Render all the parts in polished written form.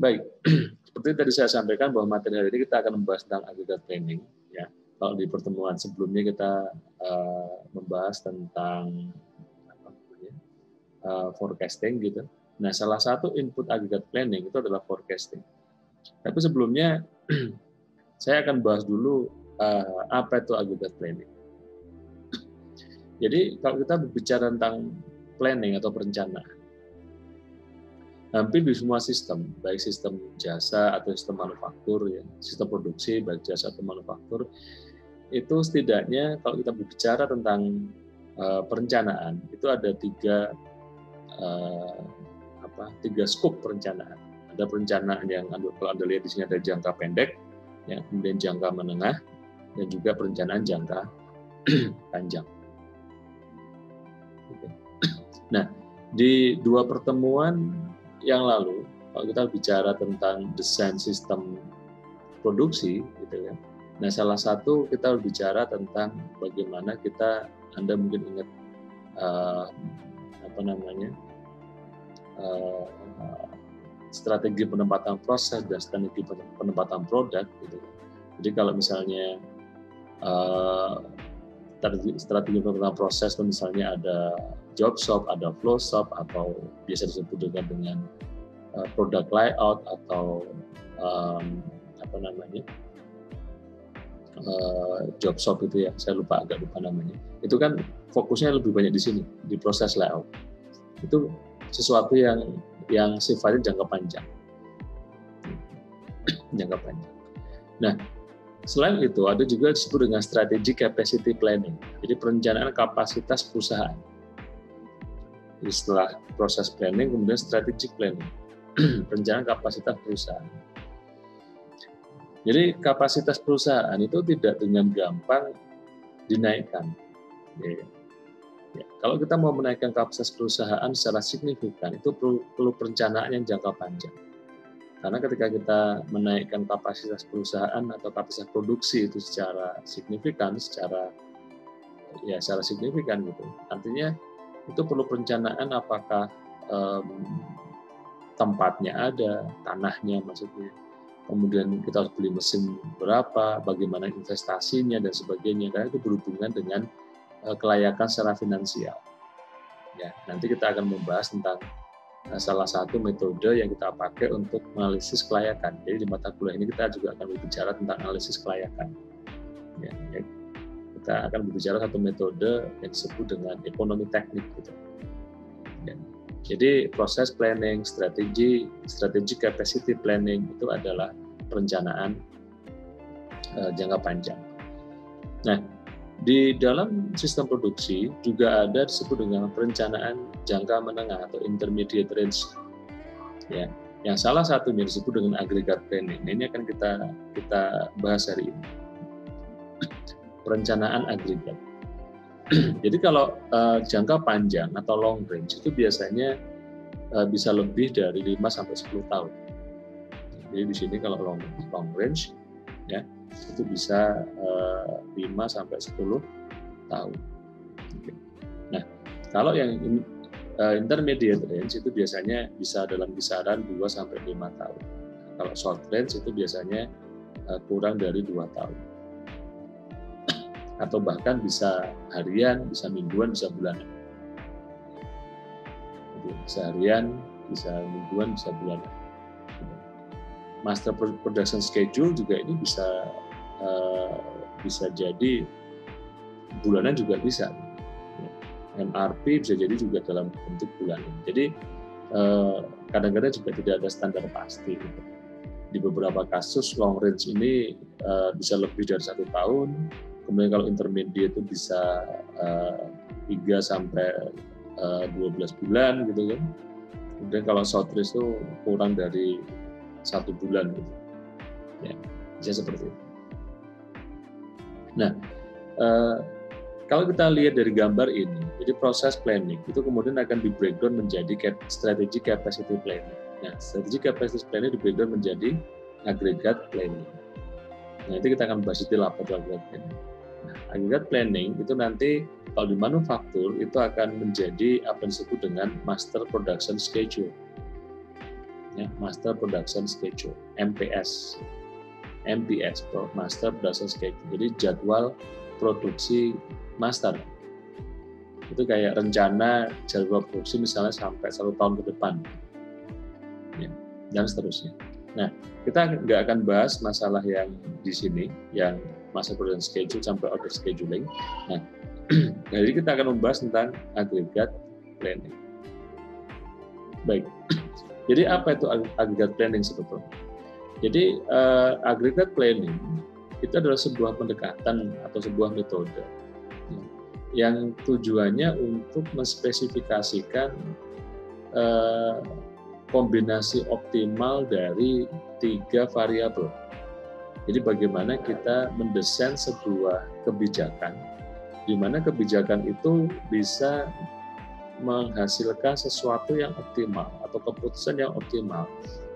Baik, seperti tadi saya sampaikan bahwa materi hari ini kita akan membahas tentang aggregate planning. Ya, kalau di pertemuan sebelumnya kita membahas tentang forecasting gitu. Nah, salah satu input aggregate planning itu adalah forecasting. Tapi sebelumnya saya akan bahas dulu apa itu aggregate planning. Jadi kalau kita berbicara tentang planning atau perencanaan, hampir di semua sistem, baik sistem jasa atau sistem manufaktur, ya, sistem produksi baik jasa atau manufaktur, itu setidaknya kalau kita berbicara tentang perencanaan, itu ada tiga skop perencanaan. Ada perencanaan yang kalau Anda lihat di sini ada jangka pendek, ya, kemudian jangka menengah, dan juga perencanaan jangka panjang. Nah, di dua pertemuan yang lalu, kalau kita bicara tentang desain sistem produksi, gitu ya. Nah, salah satu kita berbicara tentang bagaimana Anda mungkin ingat strategi penempatan proses dan strategi penempatan produk, gitu. Jadi kalau misalnya strategi penempatan proses itu misalnya ada job shop, ada flow shop, atau biasa disebut dengan product layout atau job shop itu ya, saya agak lupa namanya. Itu kan fokusnya lebih banyak di sini, di proses layout. Itu sesuatu yang sifatnya jangka panjang. Jangka panjang. Nah, selain itu, ada juga disebut dengan strategic capacity planning. Jadi perencanaan kapasitas perusahaan. Jadi setelah proses planning, kemudian strategic planning. Perencanaan kapasitas perusahaan. Jadi kapasitas perusahaan itu tidak dengan gampang dinaikkan. Ya, kalau kita mau menaikkan kapasitas perusahaan secara signifikan, itu perlu perencanaan yang jangka panjang. Karena ketika kita menaikkan kapasitas perusahaan atau kapasitas produksi itu secara signifikan gitu. Artinya itu perlu perencanaan apakah tempatnya ada, tanahnya maksudnya. Kemudian kita harus beli mesin berapa, bagaimana investasinya dan sebagainya. Karena itu berhubungan dengan kelayakan secara finansial. Ya, nanti kita akan membahas tentang salah satu metode yang kita pakai untuk analisis kelayakan. Jadi di mata kuliah ini kita juga akan berbicara tentang analisis kelayakan. Ya, kita akan berbicara satu metode yang disebut dengan ekonomi teknik. Gitu. Ya. Jadi proses planning, strategi capacity planning itu adalah perencanaan jangka panjang. Nah, di dalam sistem produksi juga ada disebut dengan perencanaan jangka menengah atau intermediate range. Ya, yang salah satunya disebut dengan aggregate planning. Ini akan kita bahas hari ini. Perencanaan agregat. Jadi kalau jangka panjang atau long range itu biasanya bisa lebih dari 5 sampai 10 tahun. Jadi di sini kalau long range ya itu bisa 5 sampai 10 tahun. Nah, kalau yang intermediate range itu biasanya bisa dalam kisaran 2 sampai 5 tahun. Kalau short range itu biasanya kurang dari 2 tahun. Atau bahkan bisa harian, bisa mingguan, bisa bulanan. Bisa harian, bisa mingguan, bisa bulanan. Master production schedule juga ini bisa jadi bulanan juga bisa. MRP bisa jadi juga dalam bentuk bulanan. Jadi kadang-kadang juga tidak ada standar pasti. Di beberapa kasus long range ini bisa lebih dari 1 tahun. Kemudian kalau intermediate itu bisa 3 sampai 12 bulan gitu kan. Kemudian kalau short range itu kurang dari 1 bulan gitu. Ya, bisa seperti itu. Nah, kalau kita lihat dari gambar ini, jadi proses planning itu kemudian akan di-breakdown menjadi strategic capacity planning. Nah, strategic capacity planning di-breakdown menjadi aggregate planning. Nah, itu kita akan bahas detail apa itu aggregate planning. Nah, aggregate planning itu nanti kalau di manufaktur itu akan menjadi apa yang disebut dengan master production schedule. ya, Master Production Schedule, MPS, Master Production Schedule. Jadi jadwal produksi master. Itu kayak rencana jadwal produksi misalnya sampai 1 tahun ke depan, ya, dan seterusnya. Nah, kita nggak akan bahas masalah yang di sini, yang Master Production Schedule sampai order scheduling. Nah, jadi kita akan membahas tentang aggregate planning. Baik, jadi apa itu aggregate planning sebetulnya? Jadi aggregate planning itu adalah sebuah pendekatan atau sebuah metode yang tujuannya untuk menspesifikasikan kombinasi optimal dari 3 variabel. Jadi bagaimana kita mendesain sebuah kebijakan, di mana kebijakan itu bisa menghasilkan sesuatu yang optimal atau keputusan yang optimal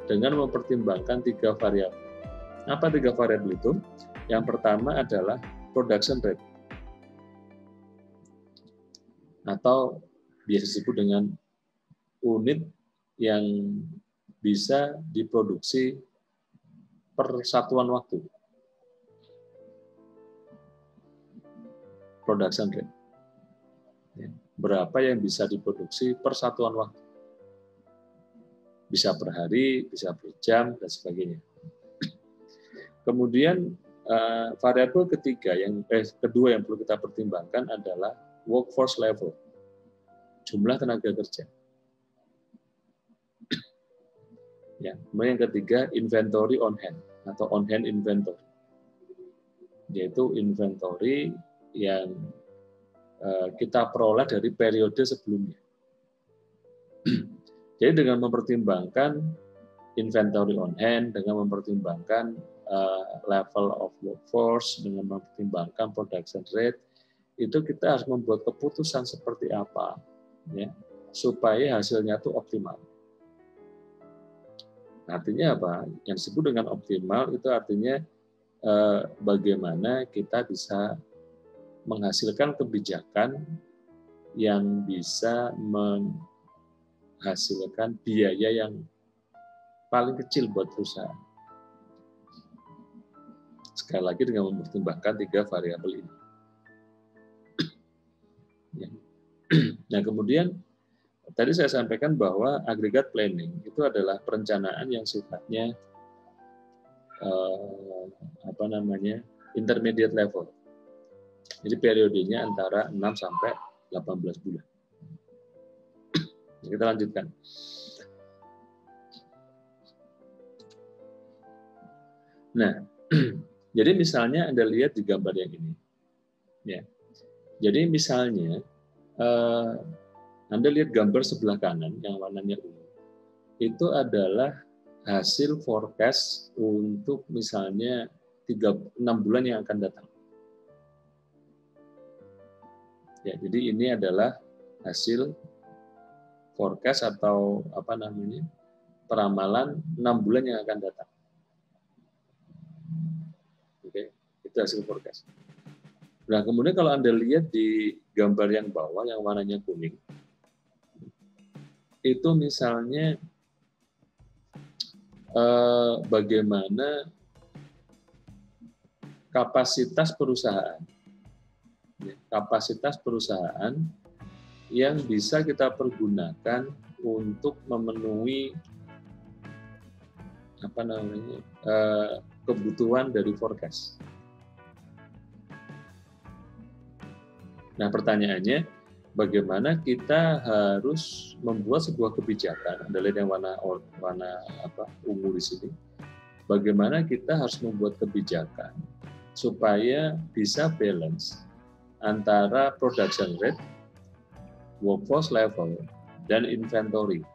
dengan mempertimbangkan 3 variabel. Apa 3 variabel itu? Yang pertama adalah production rate atau biasa disebut dengan unit yang bisa diproduksi per satuan waktu. Production rate. Berapa yang bisa diproduksi per satuan waktu. Bisa per hari, bisa per jam, dan sebagainya. Kemudian variabel kedua yang perlu kita pertimbangkan adalah workforce level, jumlah tenaga kerja. Ya, kemudian yang ketiga inventory on hand atau on hand inventory, yaitu inventory yang kita peroleh dari periode sebelumnya. Jadi dengan mempertimbangkan inventory on hand, dengan mempertimbangkan level of workforce, dengan mempertimbangkan production rate, itu kita harus membuat keputusan seperti apa, ya, supaya hasilnya itu optimal. Artinya apa? Yang disebut dengan optimal itu artinya bagaimana kita bisa menghasilkan kebijakan yang bisa menghasilkan biaya yang paling kecil buat perusahaan. Sekali lagi dengan mempertimbangkan 3 variabel ini. Nah, kemudian tadi saya sampaikan bahwa aggregate planning itu adalah perencanaan yang sifatnya intermediate level. Jadi periodenya antara 6 sampai 18 bulan. Kita lanjutkan. Nah, jadi misalnya Anda lihat di gambar yang ini. Ya. Jadi misalnya Anda lihat gambar sebelah kanan yang warnanya ungu. Itu adalah hasil forecast untuk misalnya 6 bulan yang akan datang. Ya, jadi ini adalah hasil forecast atau peramalan 6 bulan yang akan datang. Oke, itu hasil forecast. Nah, kemudian kalau Anda lihat di gambar yang bawah yang warnanya kuning, itu misalnya bagaimana kapasitas perusahaan yang bisa kita pergunakan untuk memenuhi kebutuhan dari forecast. Nah, pertanyaannya, bagaimana kita harus membuat sebuah kebijakan? Anda lihat yang warna ungu di sini. Bagaimana kita harus membuat kebijakan supaya bisa balance antara production rate, workforce level, dan inventory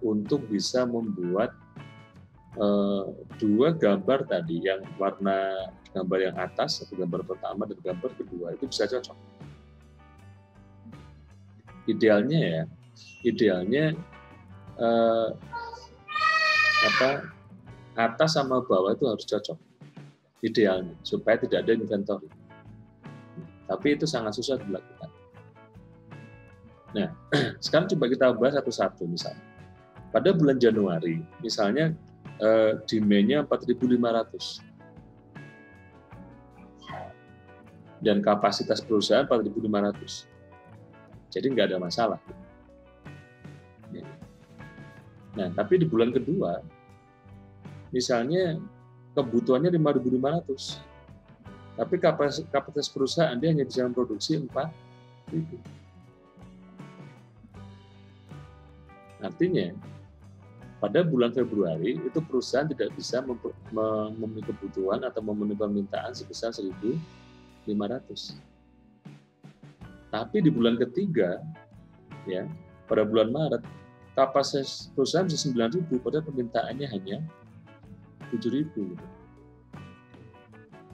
untuk bisa membuat 2 gambar tadi, yang warna gambar yang atas, atau gambar pertama dan gambar kedua, itu bisa cocok. Idealnya atas sama bawah itu harus cocok. Idealnya supaya tidak ada inventory. Tapi itu sangat susah dilakukan. Nah, sekarang coba kita bahas satu-satu misalnya. pada bulan Januari, misalnya demand-nya 4.500 dan kapasitas perusahaan 4.500, jadi nggak ada masalah. Nah, tapi di bulan kedua, misalnya kebutuhannya 5.500, tapi kapasitas perusahaan dia hanya bisa memproduksi 4.000. Artinya, pada bulan Februari itu perusahaan tidak bisa memenuhi kebutuhan atau memenuhi permintaan sebesar 1.500. Tapi di bulan ketiga, ya, pada bulan Maret, kapasitas perusahaan bisa 9.000, padahal permintaannya hanya 7.000.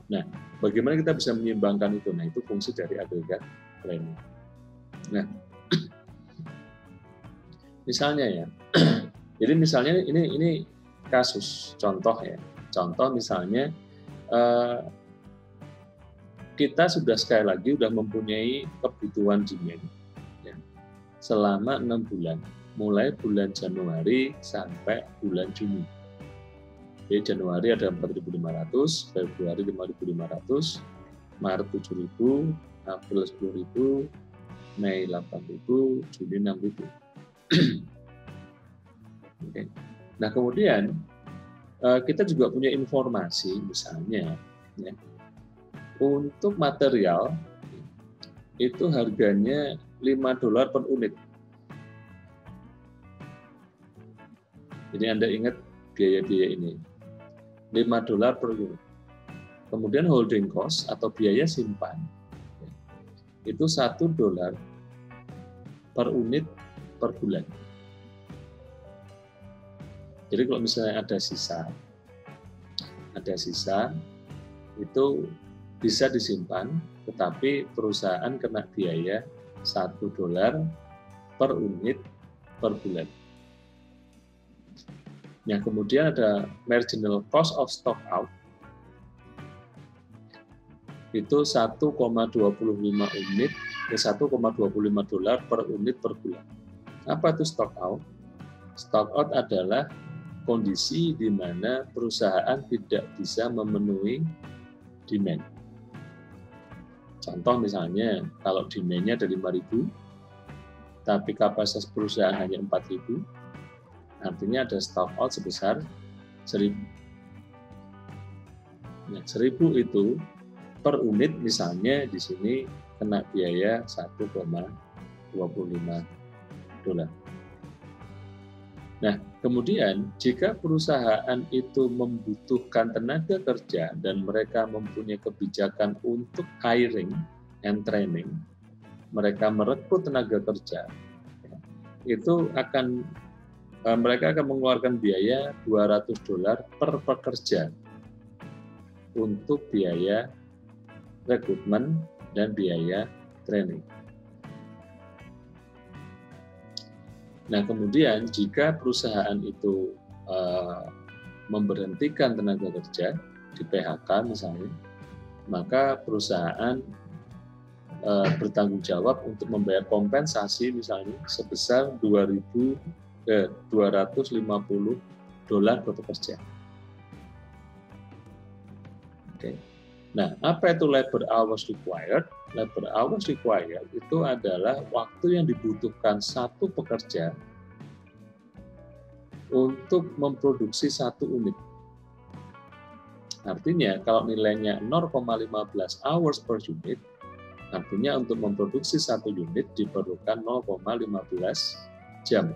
Nah, bagaimana kita bisa menyeimbangkan itu? Nah, itu fungsi dari agregat planning. Nah, misalnya ya, jadi misalnya ini kasus contoh ya. Contoh misalnya kita sudah sekali lagi sudah mempunyai kebutuhan demand ya, selama 6 bulan, mulai bulan Januari sampai bulan Juni. Jadi Januari ada 4.500, Februari 5.500, Maret 7.000, April 10.000, Mei 8.000, Juni 6.000. Oke. Nah, kemudian kita juga punya informasi misalnya ya, untuk material itu harganya $5 per unit. Jadi Anda ingat biaya-biaya ini, $5 per unit. Kemudian holding cost atau biaya simpan itu $1 per unit per bulan. Jadi kalau misalnya ada sisa itu bisa disimpan, tetapi perusahaan kena biaya $1 per unit per bulan. Nah, kemudian ada marginal cost of stock out, itu 1,25 unit, $1,25 per unit per bulan. Apa itu stock out? Stock out adalah kondisi di mana perusahaan tidak bisa memenuhi demand. Contoh misalnya, kalau demand-nya ada 5.000, tapi kapasitas perusahaan hanya 4.000, artinya ada stock out sebesar 1.000. Nah, 1.000 itu per unit misalnya di sini kena biaya $1,25. Nah, kemudian jika perusahaan itu membutuhkan tenaga kerja dan mereka mempunyai kebijakan untuk hiring and training, mereka merekrut tenaga kerja, itu mereka akan mengeluarkan biaya $200 per pekerja untuk biaya rekrutmen dan biaya training. Nah, kemudian jika perusahaan itu memberhentikan tenaga kerja, di PHK misalnya, maka perusahaan bertanggung jawab untuk membayar kompensasi misalnya sebesar $250 per pekerja. Oke. Nah, apa itu labor hours required? Labor hours required itu adalah waktu yang dibutuhkan satu pekerja untuk memproduksi satu unit. Artinya, kalau nilainya 0,15 hours per unit, artinya untuk memproduksi satu unit diperlukan 0,15 jam.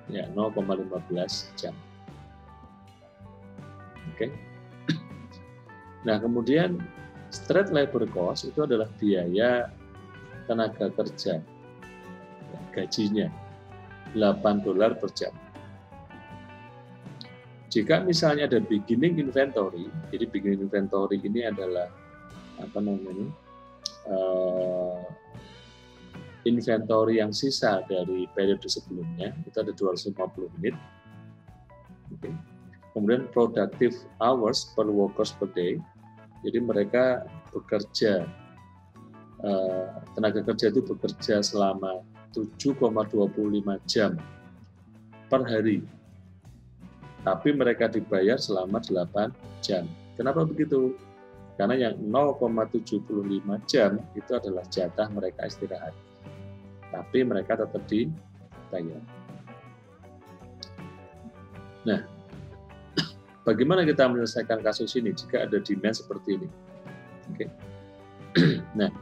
Ya, 0,15 jam. Oke. Nah, kemudian straight labor cost itu adalah biaya tenaga kerja, gajinya $8 per jam. Jika misalnya ada beginning inventory, jadi beginning inventory ini adalah inventory yang sisa dari periode sebelumnya, itu ada 250 unit. Okay. Kemudian productive hours per workers per day, jadi mereka bekerja, tenaga kerja itu bekerja selama 7,25 jam per hari. Tapi mereka dibayar selama 8 jam. Kenapa begitu? Karena yang 0,75 jam itu adalah jatah mereka istirahat. Tapi mereka tetap dibayar. Nah, bagaimana kita menyelesaikan kasus ini jika ada demand seperti ini? Oke. Nah,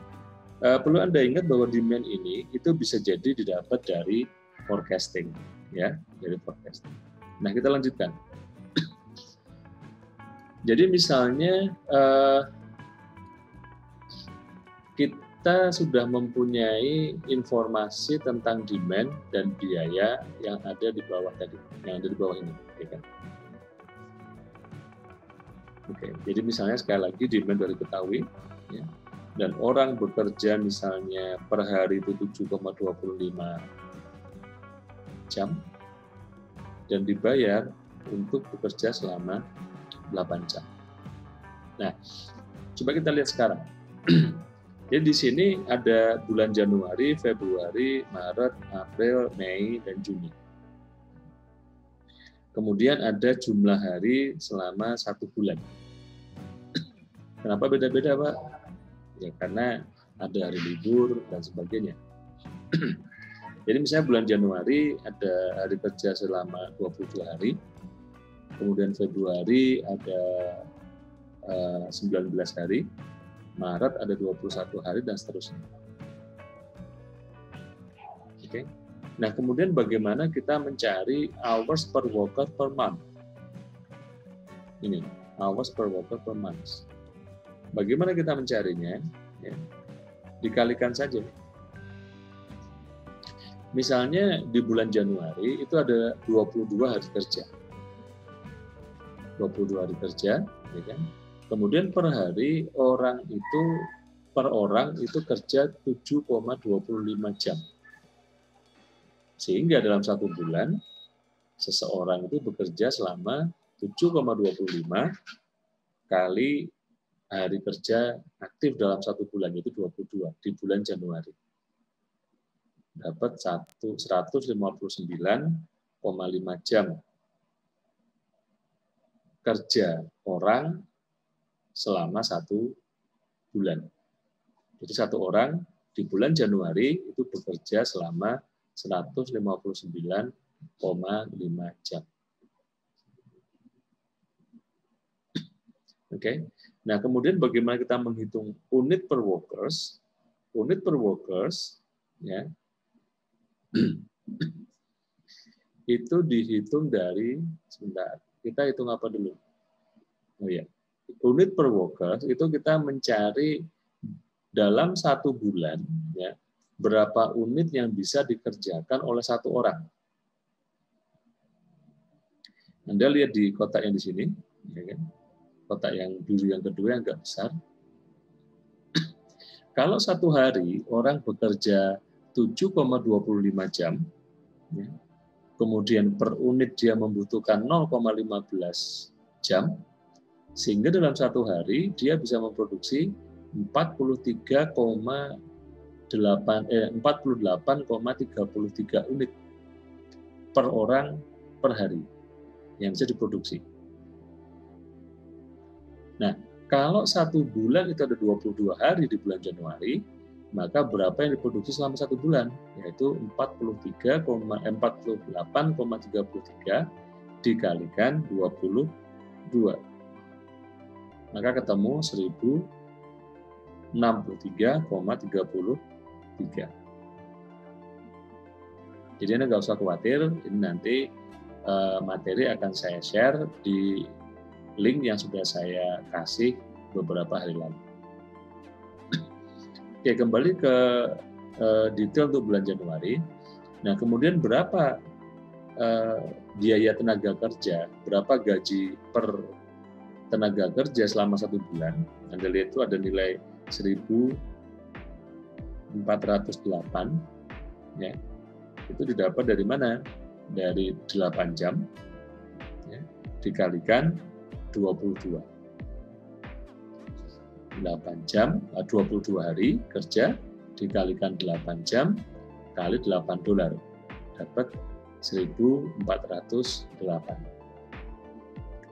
perlu Anda ingat bahwa demand ini itu bisa jadi didapat dari forecasting, ya, dari forecasting. Nah, kita lanjutkan. Jadi misalnya kita sudah mempunyai informasi tentang demand dan biaya yang ada di bawah tadi, yang ada di bawah ini, ya kan? Oke, jadi misalnya sekali lagi demand dari Betawi, ya, dan orang bekerja misalnya per hari itu 7,25 jam dan dibayar untuk bekerja selama 8 jam. Nah, coba kita lihat sekarang. Jadi di sini ada bulan Januari, Februari, Maret, April, Mei, dan Juni. Kemudian ada jumlah hari selama 1 bulan. Kenapa beda-beda, Pak? Ya karena ada hari libur dan sebagainya. Jadi misalnya bulan Januari ada hari kerja selama 22 hari, kemudian Februari ada 19 hari, Maret ada 21 hari, dan seterusnya. Oke. Nah, kemudian bagaimana kita mencari hours per worker per month? Ini, hours per worker per month. Bagaimana kita mencarinya? Ya, dikalikan saja. Misalnya di bulan Januari itu ada 22 hari kerja. 22 hari kerja, ya kan? Kemudian per hari per orang itu kerja 7,25 jam. Sehingga dalam 1 bulan seseorang itu bekerja selama 7,25 kali hari kerja aktif dalam 1 bulan, itu 22 di bulan Januari. Dapat 159,5 jam kerja orang selama 1 bulan. Jadi 1 orang di bulan Januari itu bekerja selama 159,5 jam. Oke. Nah, kemudian bagaimana kita menghitung unit per workers? Unit per workers, ya, itu dihitung dari, sebentar, kita hitung apa dulu? Oh ya, unit per workers itu kita mencari dalam 1 bulan, ya, berapa unit yang bisa dikerjakan oleh 1 orang. Anda lihat di kotak yang di sini, ya kan? Kotak yang biru yang kedua yang agak besar. Kalau 1 hari orang bekerja 7,25 jam, ya, kemudian per unit dia membutuhkan 0,15 jam, sehingga dalam 1 hari dia bisa memproduksi 48,33 unit per orang per hari yang bisa diproduksi. Nah, kalau 1 bulan itu ada 22 hari di bulan Januari, maka berapa yang diproduksi selama 1 bulan? Yaitu 48,33 dikalikan 22. Maka ketemu 1063,33. Jadi Anda nggak usah khawatir, ini nanti materi akan saya share di link yang sudah saya kasih beberapa hari lalu. Oke, kembali ke detail untuk bulan Januari. Nah, kemudian berapa biaya tenaga kerja, berapa gaji per tenaga kerja selama 1 bulan? Anda lihat itu ada nilai 1.408, ya. Itu didapat dari mana? Dari 8 jam, ya, dikalikan 22. 8 jam, 22 hari kerja, dikalikan 8 jam, kali $8, dapat 1.408.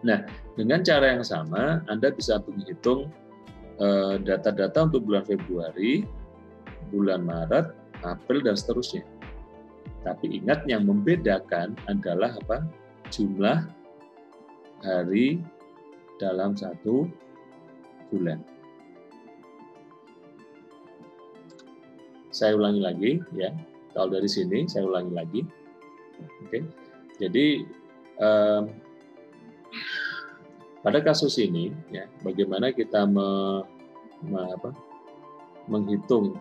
Nah, dengan cara yang sama, Anda bisa menghitung data-data untuk bulan Februari, bulan Maret, April, dan seterusnya. Tapi ingat, yang membedakan adalah apa? Jumlah hari dalam satu bulan. Saya ulangi lagi, ya. Kalau dari sini, saya ulangi lagi. Oke. Jadi pada kasus ini, ya, bagaimana kita menghitung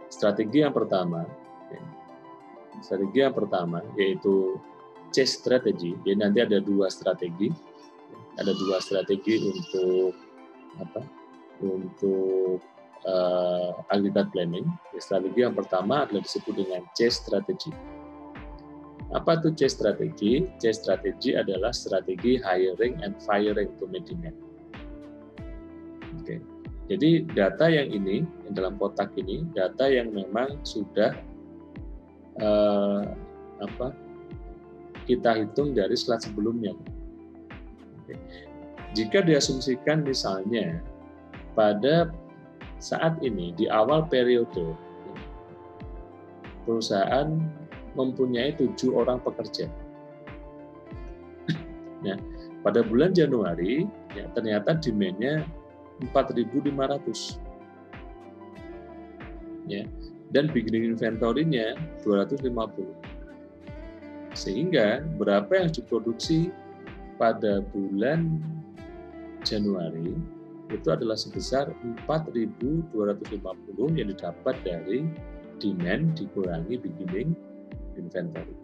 strategi yang pertama, ya. Strategi yang pertama yaitu chase strategy. Jadi nanti ada dua strategi untuk aggregate planning. Strategi yang pertama adalah disebut dengan chase strategy. Apa itu chase strategy? Chase strategy adalah strategi hiring and firing to meet demand. Oke. Jadi data yang ini, yang dalam kotak ini, data yang memang sudah kita hitung dari slide sebelumnya. Oke. Jika diasumsikan misalnya pada saat ini di awal periode perusahaan mempunyai 7 orang pekerja. Nah, pada bulan Januari ya, ternyata demand-nya 4.500. Ya, dan beginning inventory-nya 250. Sehingga berapa yang diproduksi pada bulan Januari itu adalah sebesar 4.250 yang didapat dari demand dikurangi beginning inventory.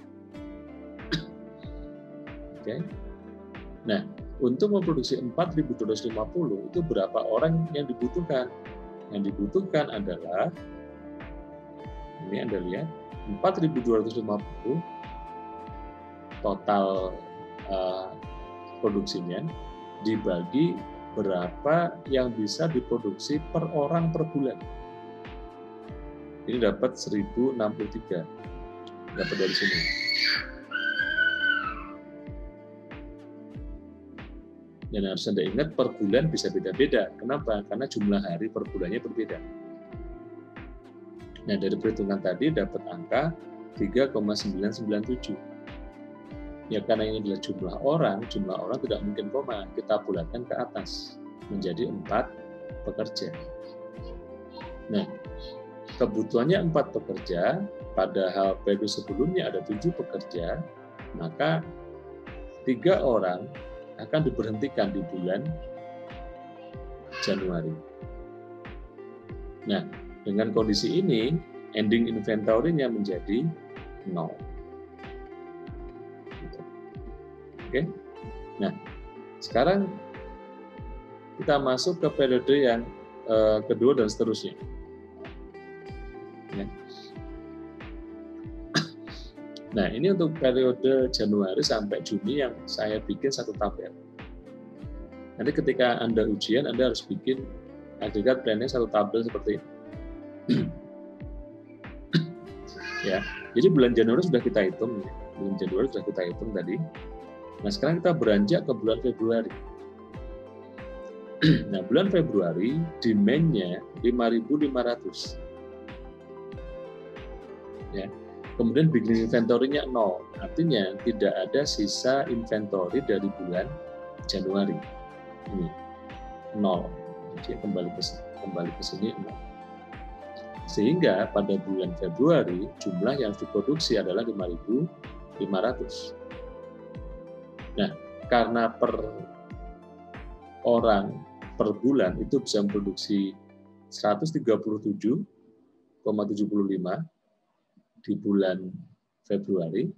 Oke. Nah, untuk memproduksi 4.250 itu berapa orang yang dibutuhkan? Yang dibutuhkan adalah, ini Anda lihat, 4.250 total produksinya dibagi berapa yang bisa diproduksi per orang per bulan. Ini dapat 1.063. Dapat dari sini. Dan harus Anda ingat, per bulan bisa beda-beda. Kenapa? Karena jumlah hari per bulannya berbeda. Nah, dari perhitungan tadi dapat angka 3,997. Ya, karena ini adalah jumlah orang tidak mungkin koma, kita bulatkan ke atas menjadi 4 pekerja. Nah, kebutuhannya 4 pekerja, padahal periode sebelumnya ada 7 pekerja, maka 3 orang akan diberhentikan di bulan Januari. Nah, dengan kondisi ini, ending inventory-nya menjadi 0. Oke. Nah, sekarang kita masuk ke periode yang kedua dan seterusnya. Ya. Nah, ini untuk periode Januari sampai Juni yang saya bikin satu tabel. Nanti ketika Anda ujian, Anda harus bikin aggregate plan-nya satu tabel seperti ini. Ya, jadi bulan Januari sudah kita hitung, ya. Bulan Januari sudah kita hitung tadi. Nah, sekarang kita beranjak ke bulan Februari. Nah, bulan Februari demand-nya 5.500. Ya. Kemudian beginning inventory-nya 0. Artinya tidak ada sisa inventory dari bulan Januari. Ini 0. Jadi kembali ke sini 0. Sehingga pada bulan Februari jumlah yang diproduksi adalah 5.500. Nah, karena per orang per bulan itu bisa memproduksi 137,75 di bulan Februari,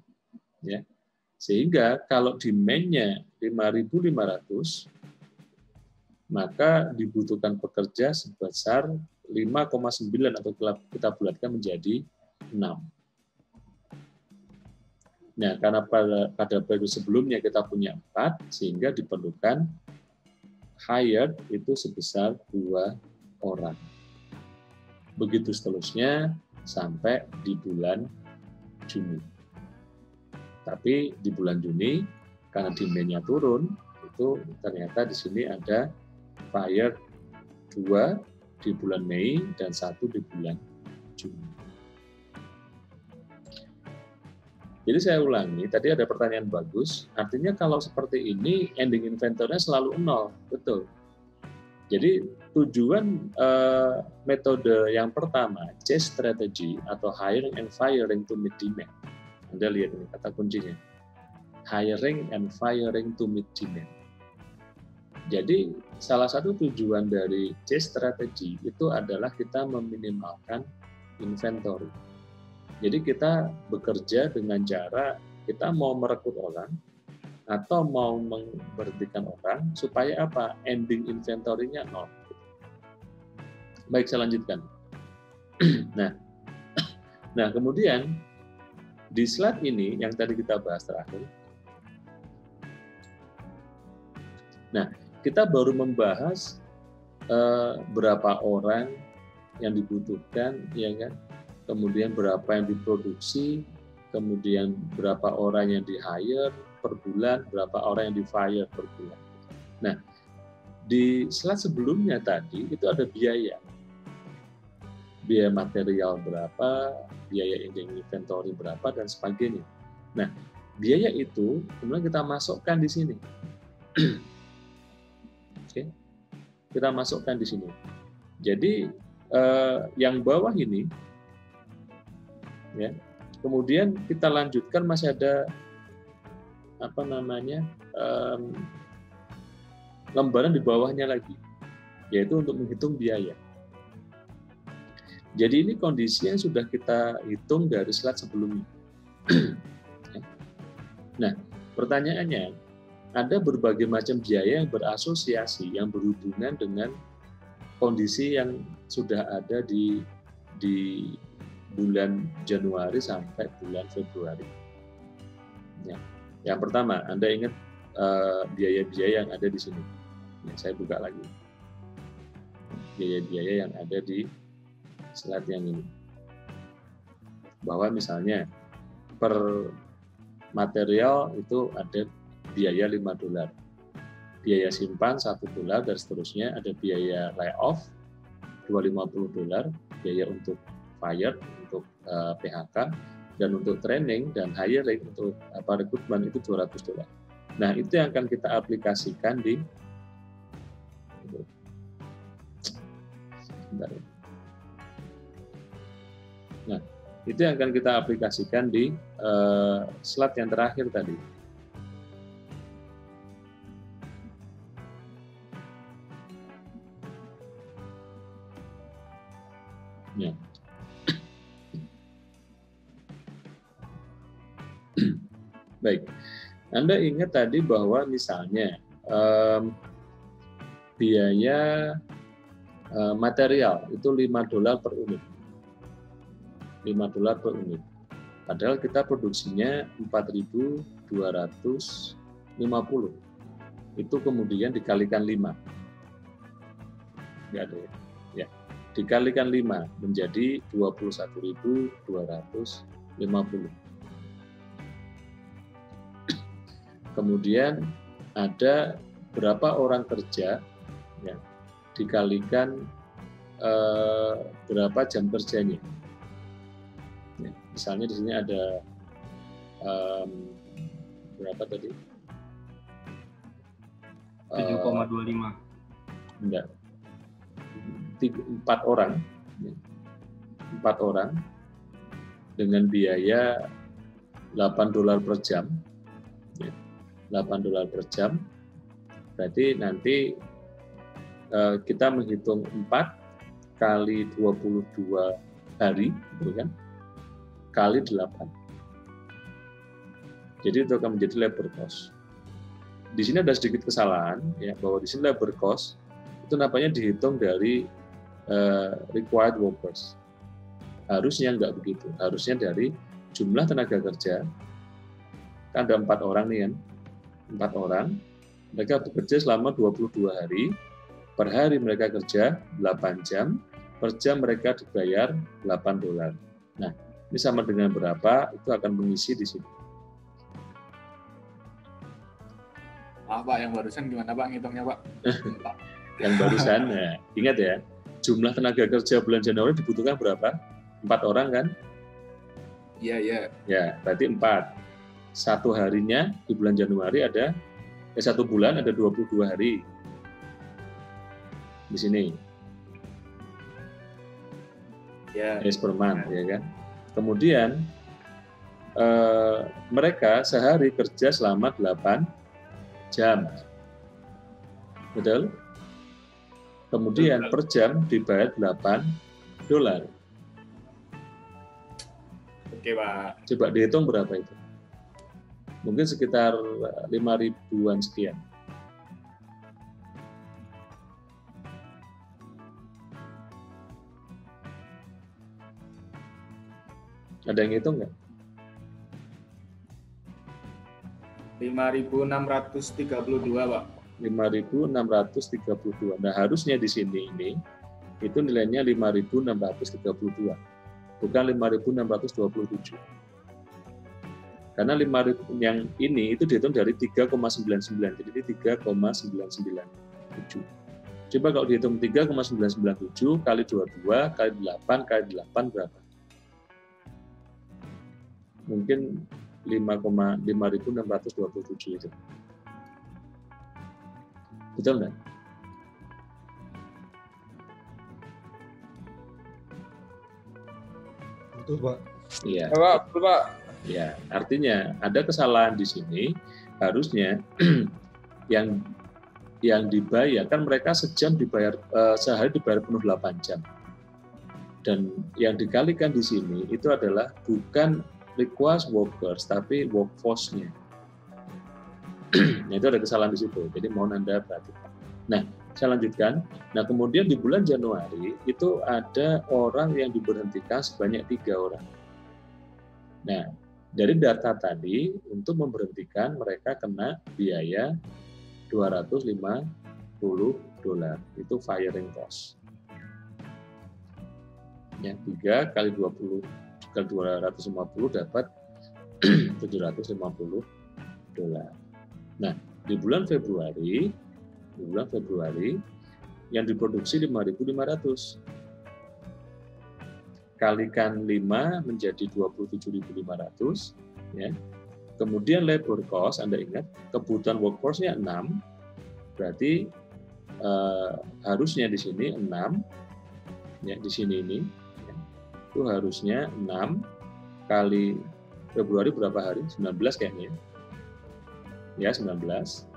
ya, sehingga kalau demand-nya 5.500, maka dibutuhkan pekerja sebesar 5,9 atau kita bulatkan menjadi 6. Nah, karena pada periode sebelumnya kita punya 4, sehingga diperlukan hired itu sebesar 2 orang. Begitu seterusnya sampai di bulan Juni. Tapi di bulan Juni karena demand-nya turun, itu ternyata di sini ada fired 2 di bulan Mei dan 1 di bulan Juni. Jadi saya ulangi, tadi ada pertanyaan bagus, artinya kalau seperti ini ending inventory-nya selalu 0, betul. Jadi tujuan metode yang pertama, chase strategy atau hiring and firing to meet demand. Anda lihat ini kata kuncinya, hiring and firing to meet demand. Jadi salah satu tujuan dari chase strategy itu adalah kita meminimalkan inventory. Jadi kita bekerja dengan cara kita mau merekrut orang atau mau memberhentikan orang supaya apa? Ending inventory-nya 0. Baik, saya lanjutkan. Nah, kemudian di slide ini yang tadi kita bahas terakhir. Nah, kita baru membahas berapa orang yang dibutuhkan, ya kan? Kemudian berapa yang diproduksi, kemudian berapa orang yang di-hire per bulan, berapa orang yang di-fire per bulan. Nah, di slide sebelumnya tadi itu ada biaya. Biaya material berapa, biaya ending inventory berapa, dan sebagainya. Nah, biaya itu kemudian kita masukkan di sini. Oke, kita masukkan di sini. Jadi yang bawah ini, ya. Kemudian kita lanjutkan masih ada lembaran di bawahnya lagi, yaitu untuk menghitung biaya. Jadi ini kondisi yang sudah kita hitung dari slide sebelumnya. Nah, pertanyaannya, ada berbagai macam biaya yang berasosiasi, yang berhubungan dengan kondisi yang sudah ada di bulan Januari sampai bulan Februari. Ya. Yang pertama, Anda ingat biaya-biaya yang ada di sini. Ya, saya buka lagi. Biaya-biaya yang ada di slide yang ini. Bahwa misalnya per material itu ada biaya $5, biaya simpan $1 dan seterusnya, ada biaya layoff $250, biaya untuk fire, untuk PHK, dan untuk training dan hiring untuk rekrutmen itu $200. Nah, itu yang akan kita aplikasikan di Nah, itu yang akan kita aplikasikan di slide yang terakhir tadi. Ya. Baik, Anda ingat tadi bahwa misalnya biaya material itu $5 per unit. $5 per unit. Padahal kita produksinya 4.250. Itu kemudian dikalikan 5. Enggak ada ya. Ya. Dikalikan 5 menjadi 21.250. Kemudian ada berapa orang kerja, ya, dikalikan berapa jam kerjanya. Ya, misalnya di sini ada berapa tadi? 7,25. Enggak. 4 orang. 4 orang dengan biaya $8 per jam. Ya, $8 per jam. Berarti nanti kita menghitung 4 kali 22 hari, gitu kan? Kali 8. Jadi itu akan menjadi labor cost. Di sini ada sedikit kesalahan, ya, bahwa di sini labor cost itu namanya dihitung dari required workers. Harusnya nggak begitu. Harusnya dari jumlah tenaga kerja. Kan ada 4 orang nih kan, 4 orang. Mereka bekerja selama 22 hari. Per hari mereka kerja 8 jam. Per jam mereka dibayar $8. Nah, Ini sama dengan berapa, itu akan mengisi di sini. Pak, yang barusan gimana Pak ngitungnya Pak? Yang barusan, nah, ingat ya, jumlah tenaga kerja bulan Januari dibutuhkan berapa? 4 orang kan? Iya. Ya, berarti 4. Satu harinya di bulan Januari ada, satu bulan ada 22 hari. Di sini. Ya. Days per month, ya kan? Kemudian, mereka sehari kerja selama 8 jam. Betul? Kemudian per jam dibayar $8. Oke, Pak. Coba dihitung berapa itu? Mungkin sekitar 5.000-an sekian. Ada yang hitung nggak? 5.632, Pak. 5.632. Nah, harusnya di sini ini itu nilainya 5.632, bukan 5.627. Karena 5.000 yang ini itu dihitung dari 3,99, jadi ini 3,997. Coba kalau dihitung 3,997 kali 22 kali 8 kali 8 berapa? Mungkin 5.627 itu. Betul nggak? Betul, Pak. Iya. Pak, betul, Pak. Ya, artinya ada kesalahan di sini. Harusnya yang dibayar kan mereka sejam dibayar, sehari dibayar penuh 8 jam. Dan yang dikalikan di sini itu adalah bukan request workers tapi workforce-nya. Nah, itu ada kesalahan di situ. Jadi mohon Anda perhatikan. Nah, saya lanjutkan. Nah, kemudian di bulan Januari itu ada orang yang diberhentikan sebanyak 3 orang. Nah, dari data tadi untuk memberhentikan mereka kena biaya $250. Itu firing cost. Ya, 3 kali 20 kali 250 dapat $750. Nah, di bulan Februari yang diproduksi 5.500. Kalikan 5 menjadi 27.500, ya. Kemudian labor cost, Anda ingat, kebutuhan workforce-nya 6, berarti harusnya di sini 6, ya, di sini ini, ya, itu harusnya 6 kali Februari berapa hari? 19 kayaknya. Ya, 19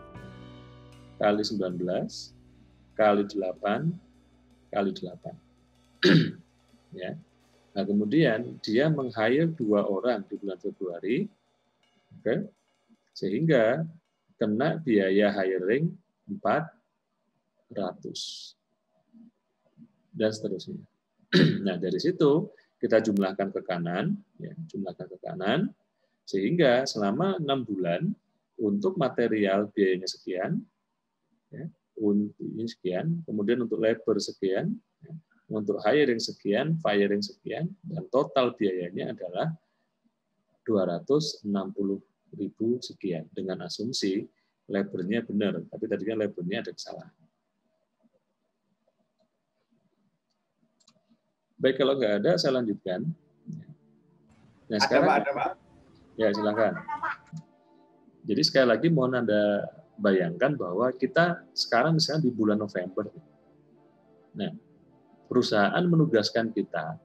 kali 19 kali 8 kali 8. Ya. Nah, kemudian dia meng-hire 2 orang di bulan Februari, oke, sehingga kena biaya hiring 400 dan seterusnya. Nah, dari situ kita jumlahkan ke kanan, ya, jumlahkan ke kanan, sehingga selama 6 bulan untuk material biayanya sekian, ya, untuk ini sekian, kemudian untuk labor sekian, ya, untuk hiring sekian, firing sekian, dan total biayanya adalah 260.000 sekian, dengan asumsi labornya benar, tapi tadi kan labornya ada kesalahan. Baik, kalau nggak ada, saya lanjutkan. Nah, sekarang, ada, Pak. Ya, silakan. Jadi sekali lagi mohon Anda bayangkan bahwa kita sekarang misalnya di bulan November. Nah, perusahaan menugaskan kita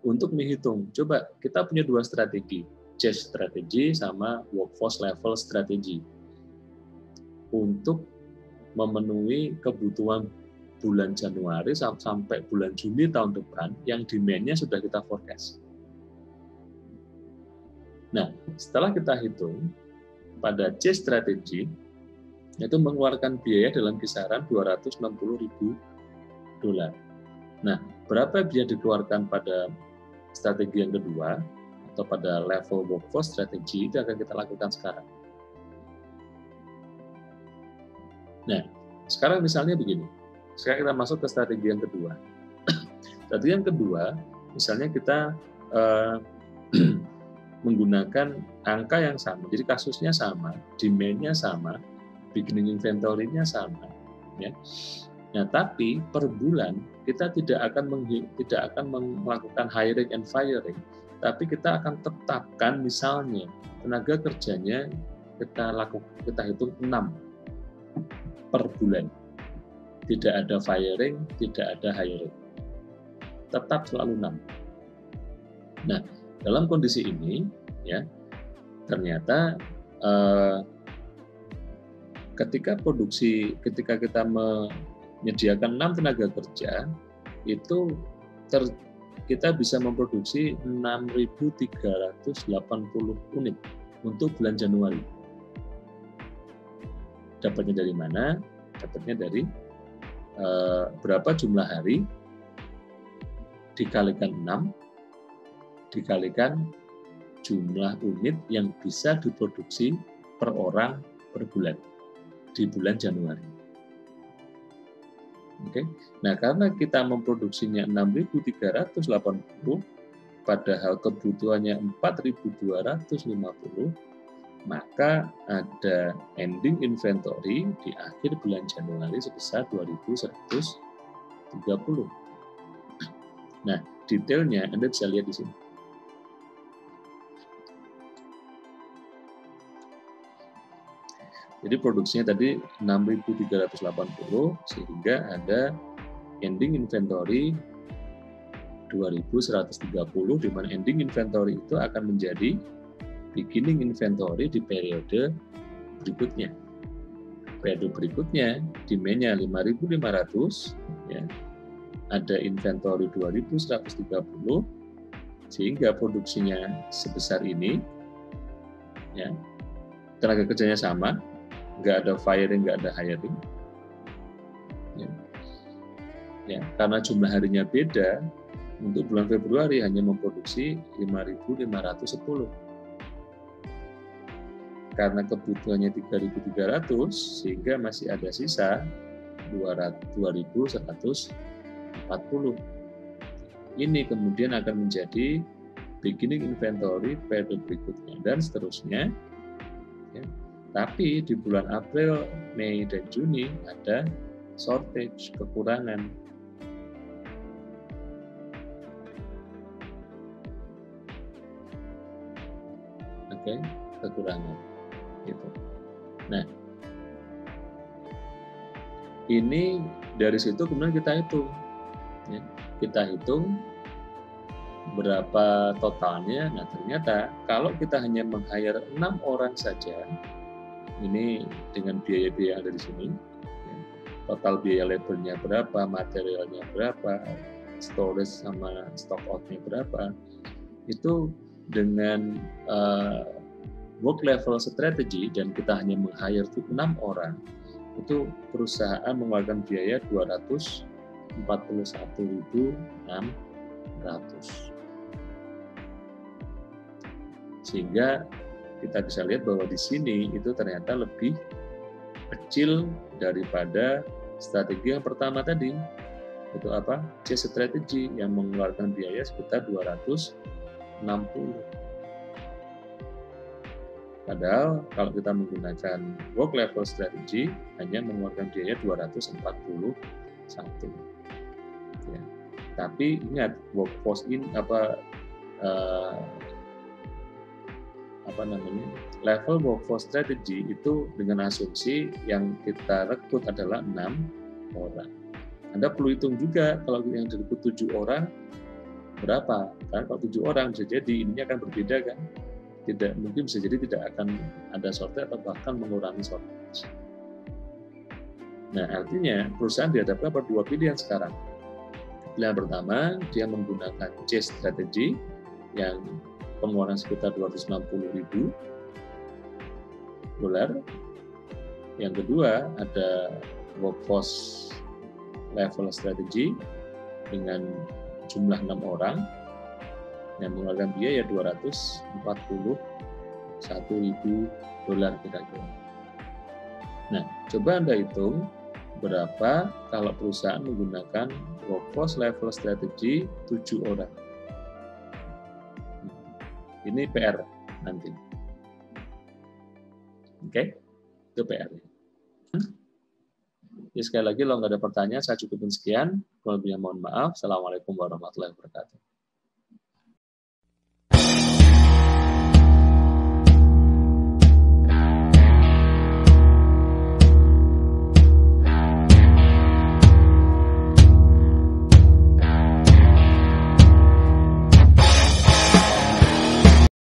untuk menghitung. Coba kita punya 2 strategi, change strategy sama workforce level strategy. Untuk memenuhi kebutuhan bulan Januari sampai bulan Juni tahun depan yang demand-nya sudah kita forecast. Nah, setelah kita hitung pada C strategi itu mengeluarkan biaya dalam kisaran $260.000. Nah, berapa biaya dikeluarkan pada strategi yang kedua atau pada level workforce strategi itu akan kita lakukan sekarang. Nah, sekarang misalnya begini. Sekarang kita masuk ke strategi yang kedua. Strategi yang kedua, misalnya kita menggunakan angka yang sama. Jadi kasusnya sama, demand-nya sama, beginning inventory-nya sama. Ya. Nah, tapi per bulan kita tidak akan melakukan hiring and firing, tapi kita akan tetapkan misalnya tenaga kerjanya kita hitung 6 per bulan. Tidak ada firing, tidak ada hiring. Tetap selalu 6. Nah, dalam kondisi ini ya ternyata ketika kita menyediakan 6 tenaga kerja itu kita bisa memproduksi 6.380 unit untuk bulan Januari. Dapatnya dari mana? Dapatnya dari berapa jumlah hari dikalikan 6 dikalikan jumlah unit yang bisa diproduksi per orang per bulan di bulan Januari. Oke. Nah, karena kita memproduksinya 6.380 padahal kebutuhannya 4.250, maka ada ending inventory di akhir bulan Januari sebesar 2.130. Nah, detailnya Anda bisa lihat di sini. Jadi produksinya tadi 6.380 sehingga ada ending inventory 2.130 di mana ending inventory itu akan menjadi beginning inventory di periode berikutnya. Periode berikutnya demand-nya 5.500 ya. Ada inventory 2.130 sehingga produksinya sebesar ini ya. Tenaga kerjanya sama, nggak ada firing, nggak ada hiring. Ya, karena jumlah harinya beda, untuk bulan Februari hanya memproduksi 5.510. Karena kebutuhannya 3.300, sehingga masih ada sisa 2.140. Ini kemudian akan menjadi beginning inventory periode berikutnya, dan seterusnya. Ya. Tapi di bulan April, Mei, dan Juni ada shortage, kekurangan. Oke, kekurangan. Gitu. Nah, ini dari situ kemudian kita hitung. Ya. Kita hitung berapa totalnya. Nah, ternyata kalau kita hanya meng-hire 6 orang saja, ini dengan biaya-biaya yang ada di sini, ya, total biaya labor-nya berapa, materialnya berapa, storage sama stock out-nya berapa, itu dengan work level strategy dan kita hanya meng-hire 6 orang, itu perusahaan mengeluarkan biaya 241.600. Sehingga kita bisa lihat bahwa di sini itu ternyata lebih kecil daripada strategi yang pertama tadi. Itu apa? Chase strategy yang mengeluarkan biaya sekitar 260. Padahal kalau kita menggunakan work level strategy hanya mengeluarkan biaya 241. Ya. Tapi ingat workforce level workforce strategy itu dengan asumsi yang kita rekrut adalah 6 orang. Anda perlu hitung juga kalau yang direkrut 7 orang berapa. Karena kalau 7 orang bisa jadi ininya akan berbeda kan. Mungkin bisa jadi tidak akan ada shortage atau bahkan mengurangi shortage. Nah, artinya perusahaan dihadapkan pada 2 pilihan sekarang. Pilihan pertama, dia menggunakan chase strategy yang pengeluaran sekitar $260.000. Yang kedua, ada workforce level strategy dengan jumlah 6 orang yang mengeluarkan biaya $241.000 kira-kira. Nah, coba Anda hitung berapa kalau perusahaan menggunakan workforce level strategy 7 orang. Ini PR nanti. Oke, itu PR. Ya, sekali lagi, kalau nggak ada pertanyaan, saya cukupin sekian. Kalau lebihnya mohon maaf. Assalamualaikum warahmatullahi wabarakatuh.